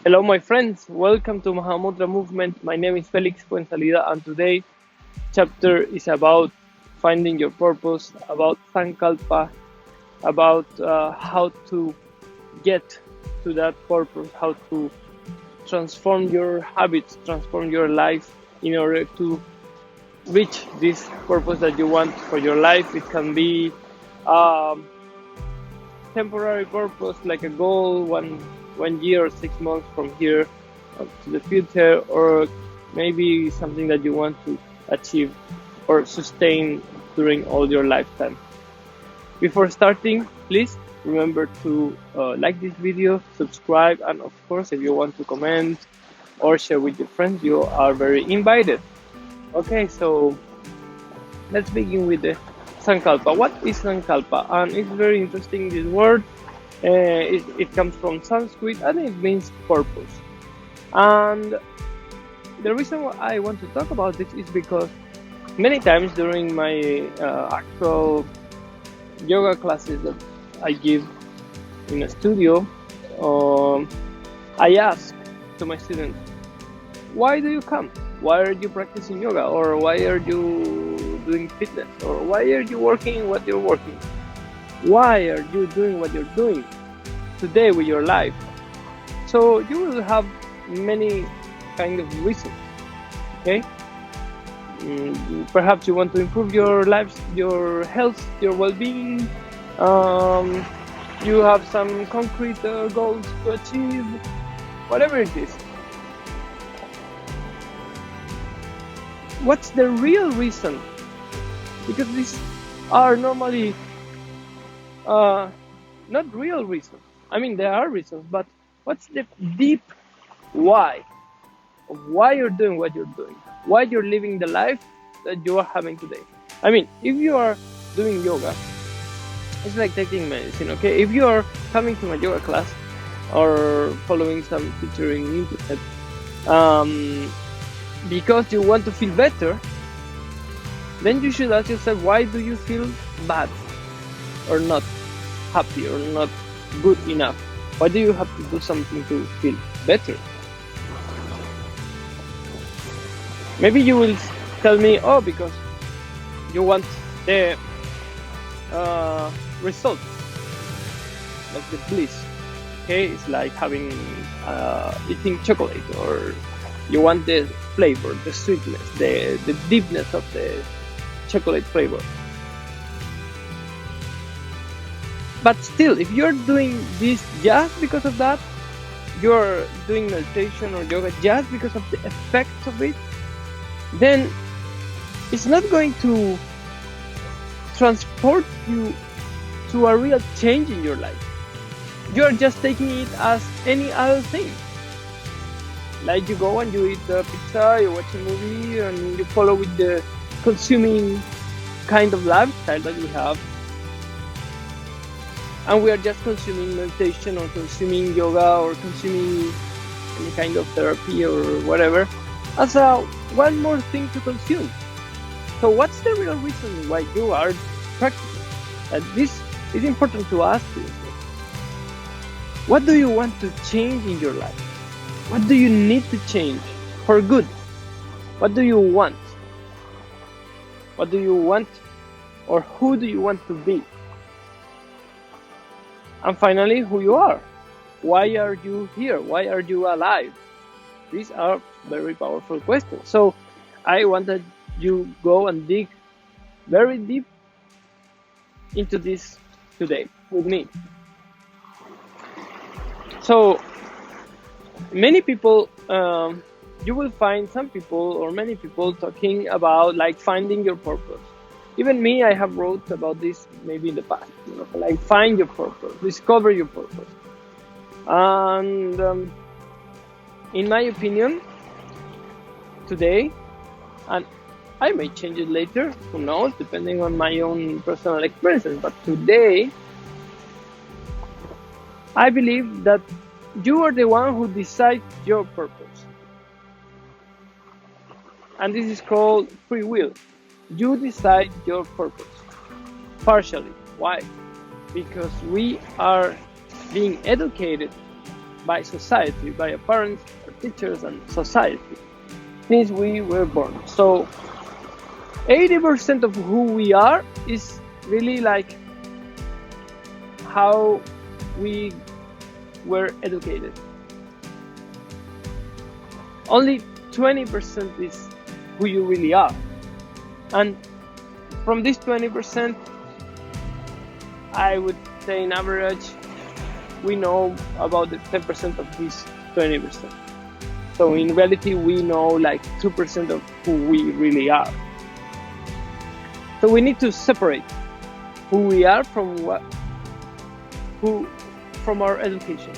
Hello, my friends. Welcome to Mahamudra Movement. My name is Felix Fuensalida, and today chapter is about finding your purpose, about Sankalpa, about how to get to that purpose, how to transform your habits, transform your life in order to reach this purpose that you want for your life. It can be um, temporary purpose, like a goal, one year or 6 months from here to the future, or maybe something that you want to achieve or sustain during all your lifetime. Before starting, please remember to like this video, subscribe, and of course, if you want to comment or share with your friends, you are very invited. Okay, so let's begin with the Sankalpa. What is Sankalpa? And it's very interesting, this word. It comes from Sanskrit and it means purpose. And the reason why I want to talk about this is because many times during my actual yoga classes that I give in a studio, I ask to my students, why do you come? Why are you practicing yoga? Or why are you doing fitness? Or why are you working what you're working? Why are you doing what you're doing today with your life? So you will have many kind of reasons, okay? Perhaps you want to improve your life, your health, your well-being. Um, you have some concrete goals to achieve, whatever it is. What's the real reason? Because these are normally not real reasons. I mean, there are reasons, but what's the deep why of why you're doing what you're doing? Why you're living the life that you are having today? I mean, if you are doing yoga, it's like taking medicine, okay? If you are coming to my yoga class or following some teacher in internet, because you want to feel better, then you should ask yourself, why do you feel bad or not happy or not good enough? Why do you have to do something to feel better? Maybe you will tell me, oh, because you want the result, like the bliss. Okay, it's like having eating chocolate, or you want the flavor, the sweetness, the deepness of the chocolate flavor. But still, if you're doing this just because of that, you're doing meditation or yoga just because of the effects of it, then it's not going to transport you to a real change in your life. You're just taking it as any other thing. Like you go and you eat pizza, you watch a movie, and you follow with the consuming kind of lifestyle that we have. And we are just consuming meditation or consuming yoga or consuming any kind of therapy or whatever as one more thing to consume. So what's the real reason why you are practicing? And this is important to ask yourself. What do you want to change in your life? What do you need to change for good? What do you want? What do you want, or who do you want to be? And finally, who you are. Why are you here? Why are you alive? These are very powerful questions. So I want that you go and dig very deep into this today with me. So many people, you will find some people or many people talking about like finding your purpose. Even me, I have wrote about this maybe in the past, like find your purpose, discover your purpose. And in my opinion, today, and I may change it later, who knows, depending on my own personal experiences, but today, I believe that you are the one who decides your purpose. And this is called free will. You decide your purpose, partially. Why? Because we are being educated by society, by our parents, our teachers, and society since we were born. So 80% of who we are is really like how we were educated. Only 20% is who you really are. And from this 20%, I would say in average, we know about the 10% of this 20%. So in reality, we know like 2% of who we really are. So we need to separate who we are from from our education,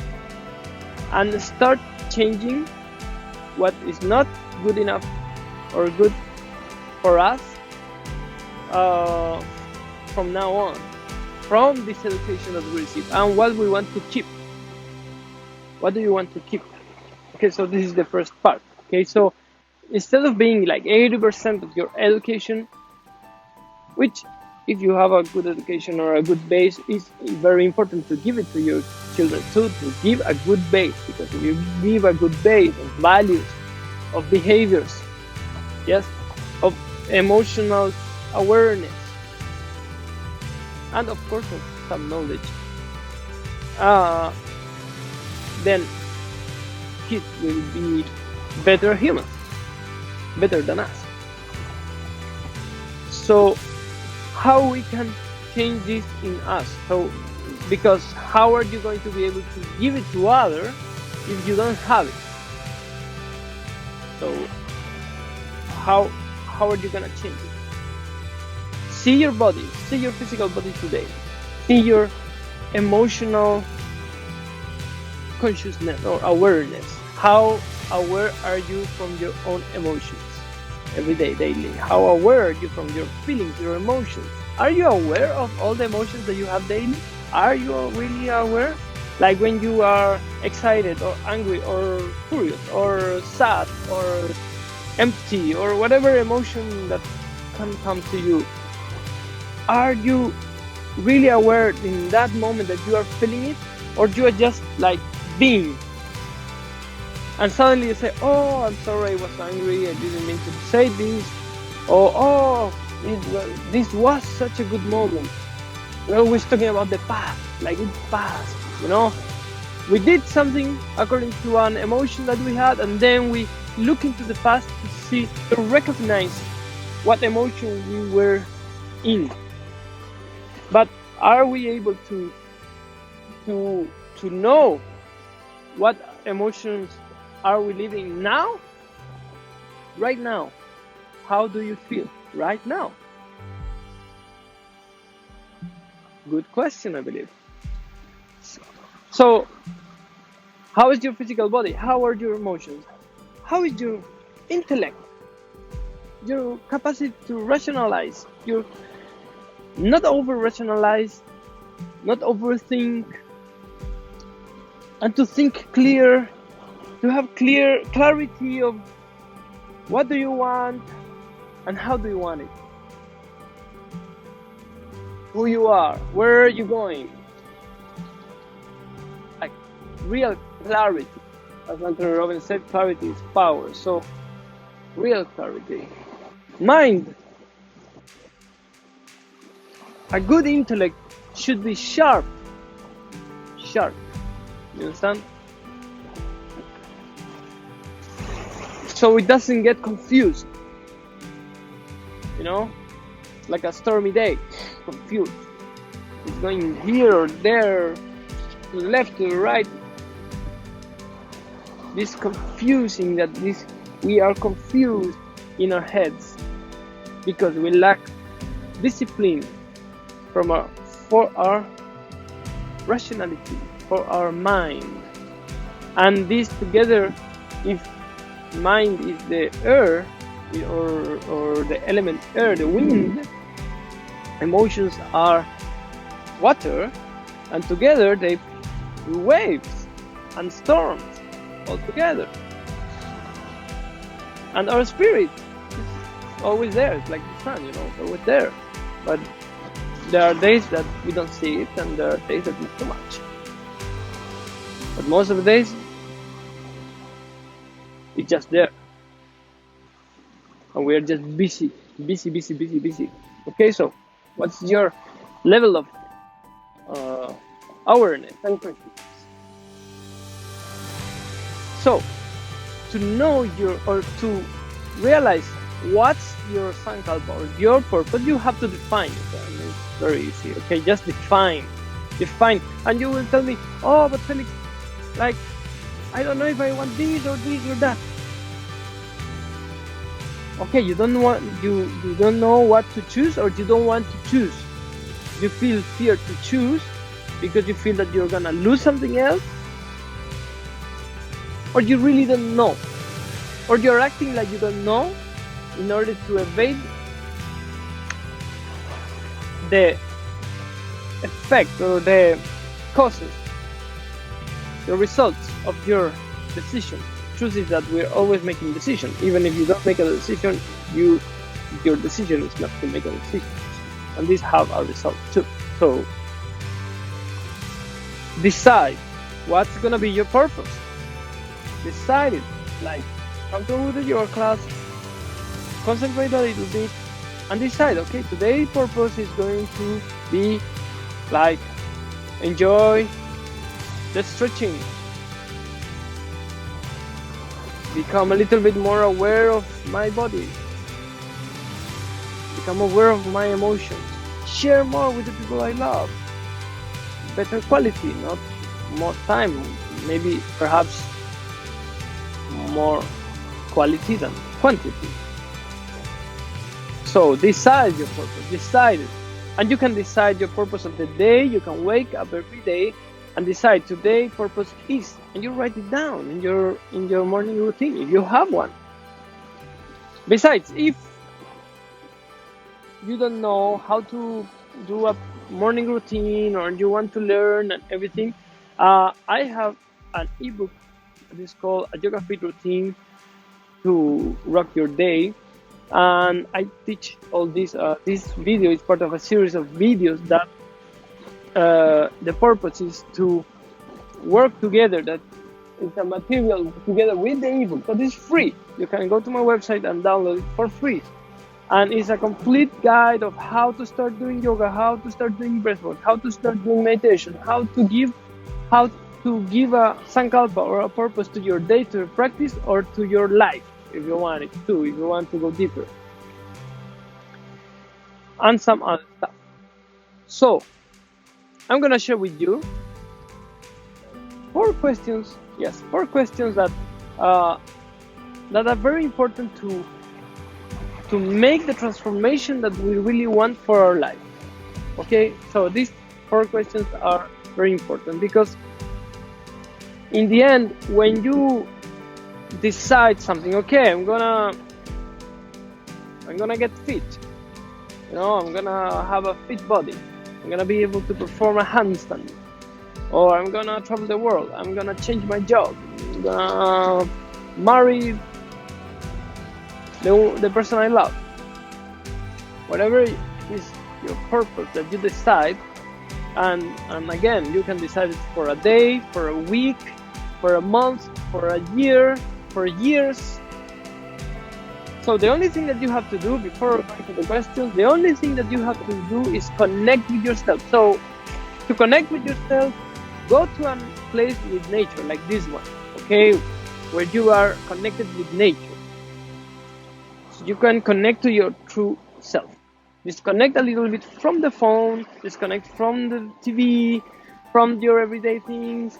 and start changing what is not good enough or good for us from now on, from this education that we receive, and what we want to keep. What do you want to keep? Okay, so this is the first part. Okay, so instead of being like 80% of your education, which if you have a good education or a good base, is very important to give it to your children too, to give a good base, because if you give a good base of values, of behaviors, yes, of emotional awareness, and of course of some knowledge, then kids will be better humans, better than us. So how we can change this in us? So because how are you going to be able to give it to others if you don't have it? So how are you gonna change it? See your body, see your physical body today, see your emotional consciousness or awareness. How aware are you from your own emotions every day, daily? How aware are you from your feelings, your emotions? Are you aware of all the emotions that you have daily? Are you really aware? Like when you are excited or angry or furious or sad or empty or whatever emotion that can come to you, are you really aware in that moment that you are feeling it, or you are just like being? And suddenly you say, oh, I'm sorry, I was angry, I didn't mean to say this. Or, this was such a good moment. We're always talking about the past, like it passed, you know? We did something according to an emotion that we had, and then we look into the past to see, to recognize what emotion we were in. But are we able to know what emotions are we living now? Right now. How do you feel right now? Good question, I believe. So, how is your physical body? How are your emotions? How is your intellect? Your capacity to rationalize, your not over-rationalize, not overthink, and to think clear, to have clarity of what do you want and how do you want it, who you are, where are you going, like real clarity. As Anthony Robbins said, clarity is power. So real clarity. Mind. A good intellect should be sharp. You understand? So it doesn't get confused. You know? Like a stormy day. Confused. It's going here or there, to the left, to the right. This confusing that we are confused in our heads because we lack discipline for our rationality, for our mind. And this together, if mind is the air or the element air, the wind, emotions are water, and together they waves and storms all together. And our spirit is always there. It's like the sun, it's always there. But there are days that we don't see it, and there are days that it's too much. But most of the days, it's just there. And we are just busy. Okay, so what's your level of awareness and consciousness? So, to know or to realize what's your Sankalpa or your purpose, you have to define it. And it's very easy, okay? Just define. And you will tell me, oh, but Felix, like, I don't know if I want this or that. Okay, you don't know what to choose, or you don't want to choose. You feel fear to choose because you feel that you're gonna lose something else, or you really don't know, or you're acting like you don't know in order to evade the effect or the causes, the results of your decision. Truth is that we're always making decisions. Even if you don't make a decision, your decision is not to make a decision, and these have a result too. So decide what's gonna be your purpose. Decide it. Like, come to the yoga class, concentrate a little bit, and decide. Okay, today's purpose is going to be like enjoy the stretching. Become a little bit more aware of my body. Become aware of my emotions. Share more with the people I love. Better quality, not more time. Maybe, perhaps, more quality than quantity. So decide your purpose. Decide it. And you can decide your purpose of the day. You can wake up every day and decide today purpose is, and you write it down in your morning routine if you have one. Besides, if you don't know how to do a morning routine or you want to learn and everything, I have an ebook that is called A Yoga Fit Routine to Rock Your Day, and I teach all this. This video is part of a series of videos that the purpose is to work together. That it's a material together with the ebook, but it's free. You can go to my website and download it for free. And it's a complete guide of how to start doing yoga, how to start doing breathwork, how to start doing meditation, how to give a Sankalpa or a purpose to your day, to your practice, or to your life, if you want it to, if you want to go deeper. And some other stuff. So, I'm gonna share with you 4 questions. Yes, 4 questions that are very important to make the transformation that we really want for our life. Okay, so these 4 questions are very important because in the end, when you decide something, okay, I'm gonna get fit. I'm gonna have a fit body. I'm gonna be able to perform a handstand, or I'm gonna travel the world. I'm gonna change my job. I'm gonna marry the person I love. Whatever is your purpose that you decide, and again, you can decide it for a day, for a week, for a month, for a year, for years. So the only thing that you have to do before going to the questions, the only thing that you have to do is connect with yourself. So to connect with yourself, go to a place with nature like this one, okay, where you are connected with nature. So you can connect to your true self. Disconnect a little bit from the phone, disconnect from the TV, from your everyday things.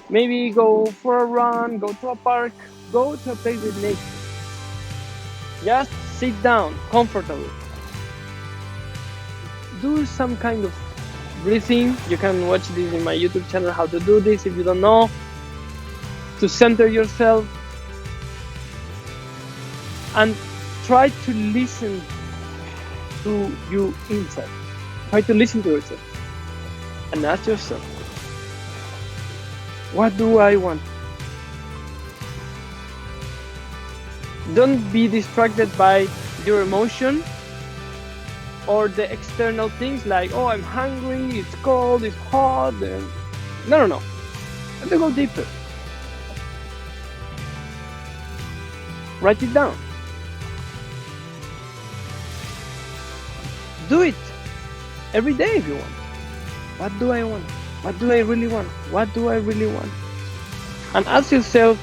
Maybe go for a run, go to a park, go to a place with nature. Just sit down comfortably. Do some kind of breathing. You can watch this in my YouTube channel, how to do this if you don't know. To center yourself and try to listen to you inside. Try to listen to yourself and ask yourself, what do I want? Don't be distracted by your emotion or the external things like, oh, I'm hungry, it's cold, it's hot. No. Let me go deeper. Write it down. Do it every day if you want. What do I want? What do I really want? What do I really want? And ask yourself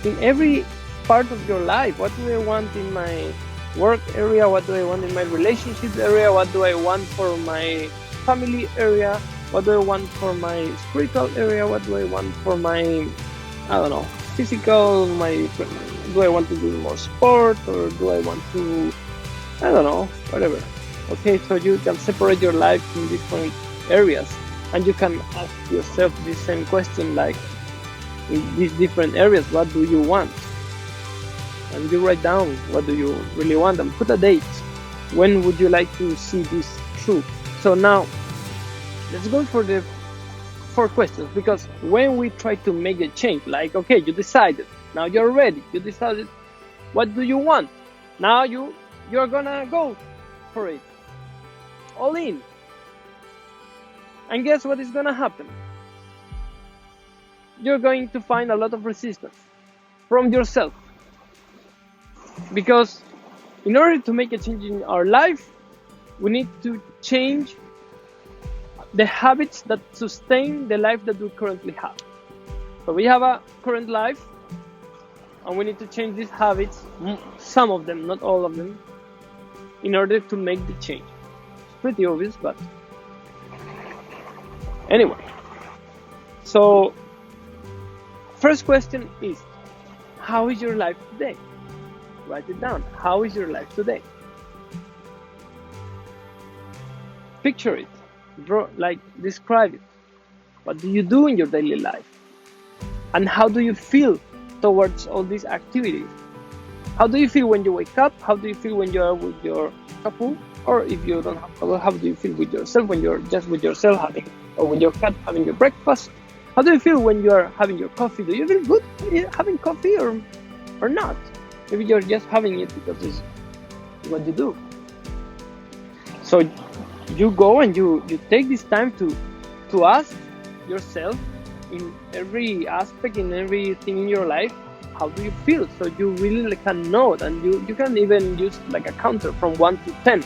in every part of your life, what do I want in my work area? What do I want in my relationship area? What do I want for my family area? What do I want for my spiritual area? What do I want for my, I don't know, physical, do I want to do more sport, or do I want to, I don't know, whatever. Okay, so you can separate your life in different areas, and you can ask yourself this same question, like, in these different areas, what do you want? And you write down what do you really want and put a date. When would you like to see this true? So now, let's go for the 4 questions, because when we try to make a change, like, okay, you decided, now you're ready, you decided, what do you want? Now you're gonna go for it, all in. And guess what is gonna happen? You're going to find a lot of resistance from yourself, because in order to make a change in our life, we need to change the habits that sustain the life that we currently have. So we have a current life, and we need to change these habits, some of them, not all of them, in order to make the change. It's pretty obvious, but anyway. So, first question is, how is your life today? Write it down. How is your life today? Picture it. Draw, like, describe it. What do you do in your daily life? And how do you feel towards all these activities? How do you feel when you wake up? How do you feel when you are with your couple? Or if you don't have couple, how do you feel with yourself when you're just with yourself having, or with your cat having your breakfast? How do you feel when you are having your coffee? Do you feel good having coffee or not? Maybe you're just having it because it's what you do. So you go and you take this time to ask yourself in every aspect, in everything in your life, how do you feel? So you really can know it, and you can even use like a counter from 1 to 10,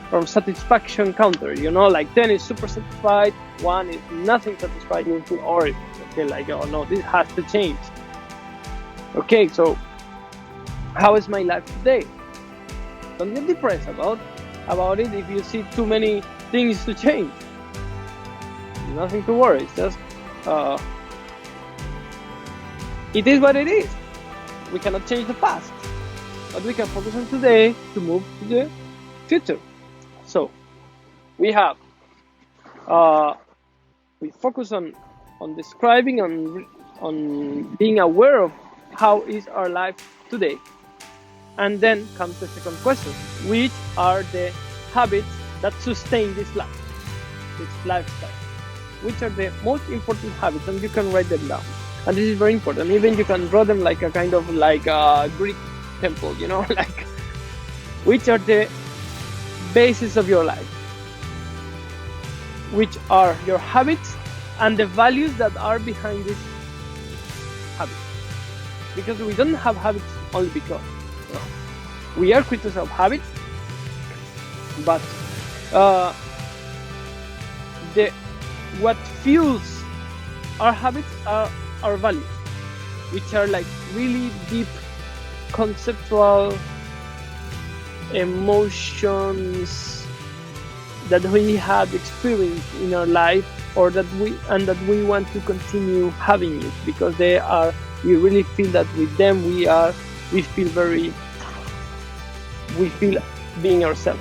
from satisfaction counter, like 10 is super satisfied, 1 is nothing satisfied, you feel horrible, okay, like, oh no, this has to change. Okay, so how is my life today? Don't get depressed about it if you see too many things to change. Nothing to worry, it's just it is what it is. We cannot change the past, but we can focus on today to move to the future. So we have we focus on describing, on being aware of how is our life today. And then comes the second question: which are the habits that sustain this life, this lifestyle? Which are the most important habits? And you can write them down. And this is very important. Even you can draw them like a kind of like a Greek temple, like which are the basis of your life? Which are your habits and the values that are behind these habits? Because we don't have habits only because. We are creatures of habits, but what fuels our habits are our values, which are like really deep, conceptual emotions that we have experienced in our life, or that we want to continue having it, because we really feel that with them we feel being ourselves.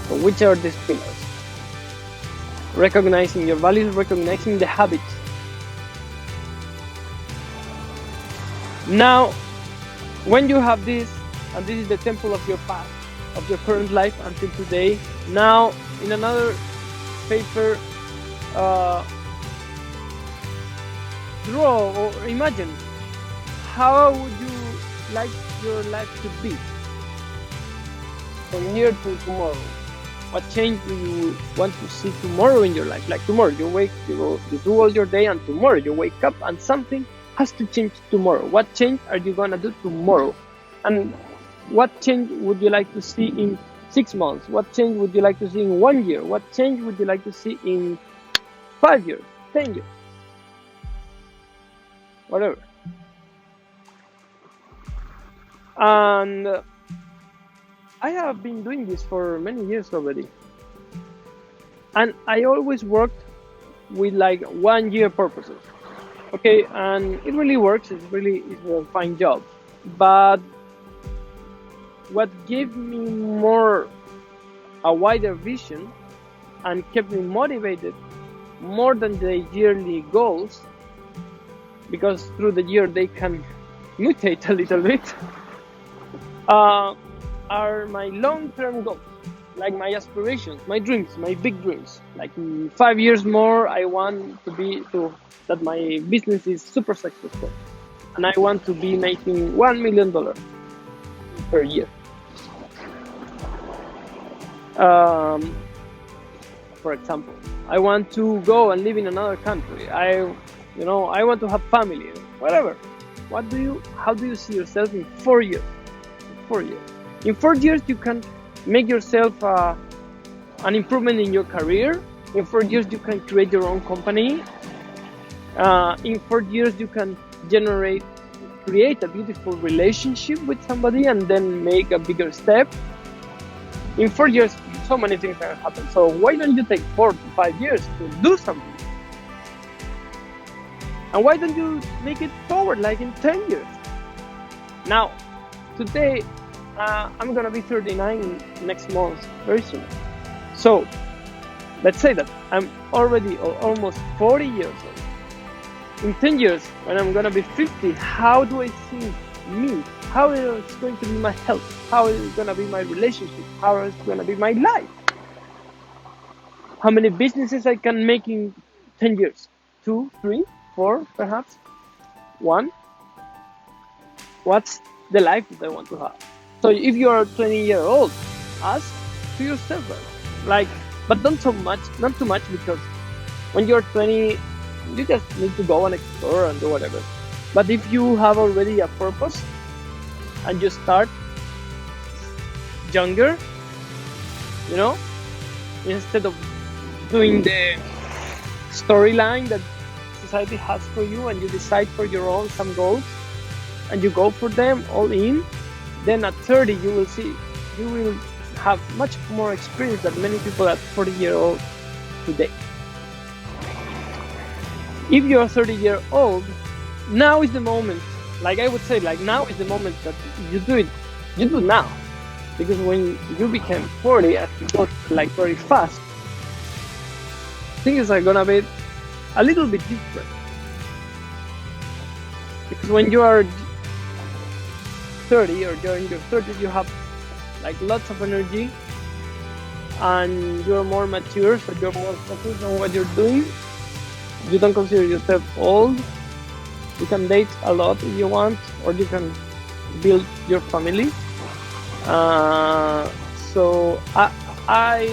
So which are these pillars? Recognizing your values, recognizing the habits. Now, when you have this, and this is the temple of your past, of your current life until today, now in another paper, draw or imagine how would you like your life to be from here to tomorrow. What change do you want to see tomorrow in your life? Like tomorrow, you do all your day, and tomorrow you wake up and something has to change tomorrow. What change are you gonna do tomorrow? And what change would you like to see in 6 months? What change would you like to see in 1 year? What change would you like to see in 5 years, 10 years? Whatever. And I have been doing this for many years already. And I always worked with like 1 year purposes. Okay, and it really works. It's a fine job. But what gave me a wider vision and kept me motivated more than the yearly goals, because through the year they can mutate a little bit, are my long-term goals, like my aspirations, my dreams, my big dreams. Like in 5 years more, I want that my business is super successful, and I want to be making $1 million per year. For example, I want to go and live in another country. I want to have family, whatever. How do you see yourself in 4 years? In 4 years, you can make yourself an improvement in your career. In 4 years, you can create your own company. In 4 years, you can create a beautiful relationship with somebody and then make a bigger step. In 4 years, so many things can happen. So why don't you take 4 to 5 years to do something? And why don't you make it forward, like in 10 years? Now, today, I'm gonna be 39 next month, very soon. So, let's say that I'm already almost 40 years old. In 10 years, when I'm gonna be 50, how do I see me? How is going to be my health? How is it gonna be my relationship? How is it gonna be my life? How many businesses I can make in 10 years? 2, 3, 4, perhaps? 1? What's the life that I want to have? So if you are 20-year-old, ask to yourself that. But not too much, because when you're 20, you just need to go and explore and do whatever. But if you have already a purpose and you start younger, instead of doing the storyline that society has for you, and you decide for your own some goals and you go for them all in, then at 30 you will have much more experience than many people at 40 years old today. If you're 30-year-old, now is the moment. Like I would say, now is the moment that you do it. You do now, because when you become 40, as you go very fast, things are gonna be a little bit different. Because when you are 30 or during your 30s, you have lots of energy and you're more mature, so you're more focused on what you're doing. You don't consider yourself old. You can date a lot if you want, or you can build your family. So I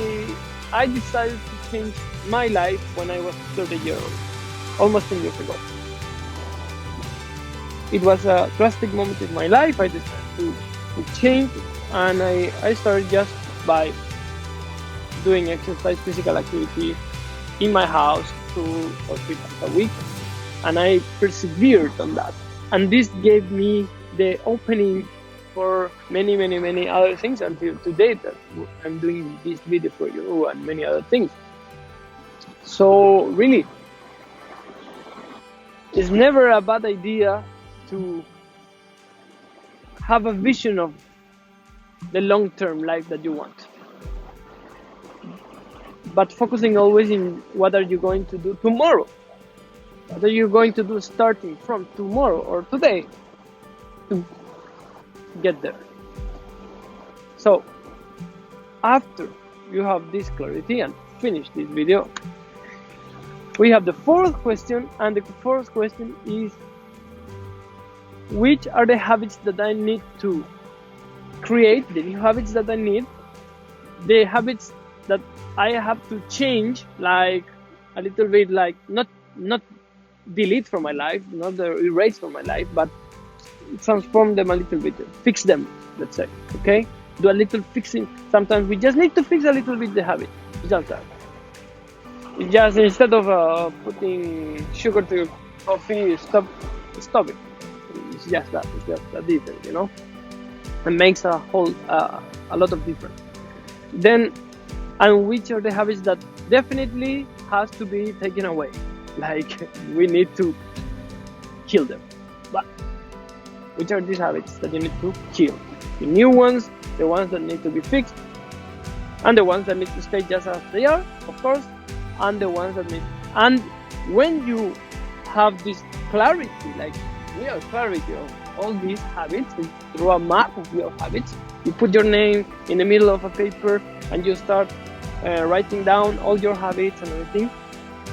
decided to change my life when I was 30 years old, almost 10 years ago. It was a drastic moment in my life. I decided to change, and I started just by doing exercise, physical activity in my house 2 or 3 times a week, and I persevered on that. And this gave me the opening for many, many, many other things until today, that I'm doing this video for you and many other things. So really, it's never a bad idea to have a vision of the long-term life that you want, but focusing always in what are you going to do tomorrow. What are you going to do starting from tomorrow or today to get there? So after you have this clarity and finish this video, we have the 4th question, and the 4th question is: which are the habits that I need to create, the new habits that I need, the habits that I have to change, like a little bit, like not delete from my life, not erase from my life, but transform them a little bit, fix them, let's say. Okay, do a little fixing. Sometimes we just need to fix a little bit the habit, just that. Just instead of putting sugar to your coffee, stop it. It's just that. It's just a difference, you know. It makes a lot of difference. Then, and which are the habits that definitely has to be taken away? Like we need to kill them. But which are these habits that you need to kill? The new ones, the ones that need to be fixed, and the ones that need to stay just as they are, of course, and the ones that need. And when you have this clarity, like real clarity of all these habits through a map of your habits, you put your name in the middle of a paper and you start writing down all your habits and everything,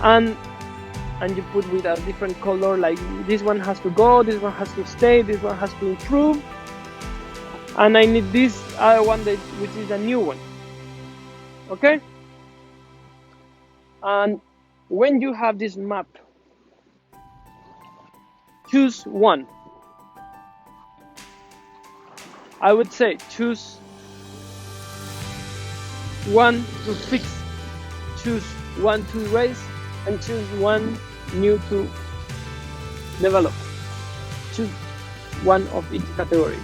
and you put with a different color, like this one has to go, this one has to stay, this one has to improve, and I need this other one which is a new one. Okay? And when you have this map, choose one. I would say choose one to fix, choose one to erase, and choose one new to develop. Choose one of each category.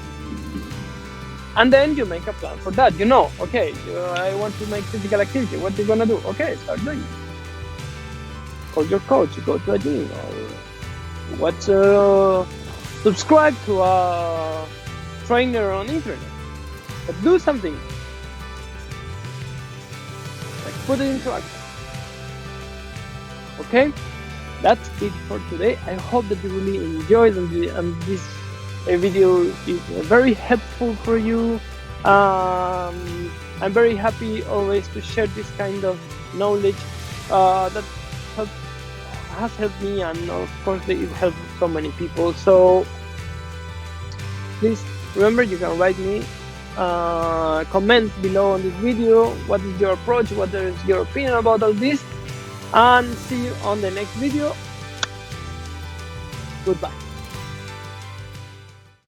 And then you make a plan for that. You know, okay, I want to make physical activity. What are you gonna do? Okay, start doing it. Call your coach, go to a gym, or subscribe to a trainer on internet. But do something. Like put it into action. Okay? That's it for today. I hope that you really enjoyed and this video is very helpful for you. I'm very happy always to share this kind of knowledge that has helped me, and of course it helps so many people. So please remember, you can write me, comment below on this video, what is your approach, what is your opinion about all this, and see you on the next video. Goodbye.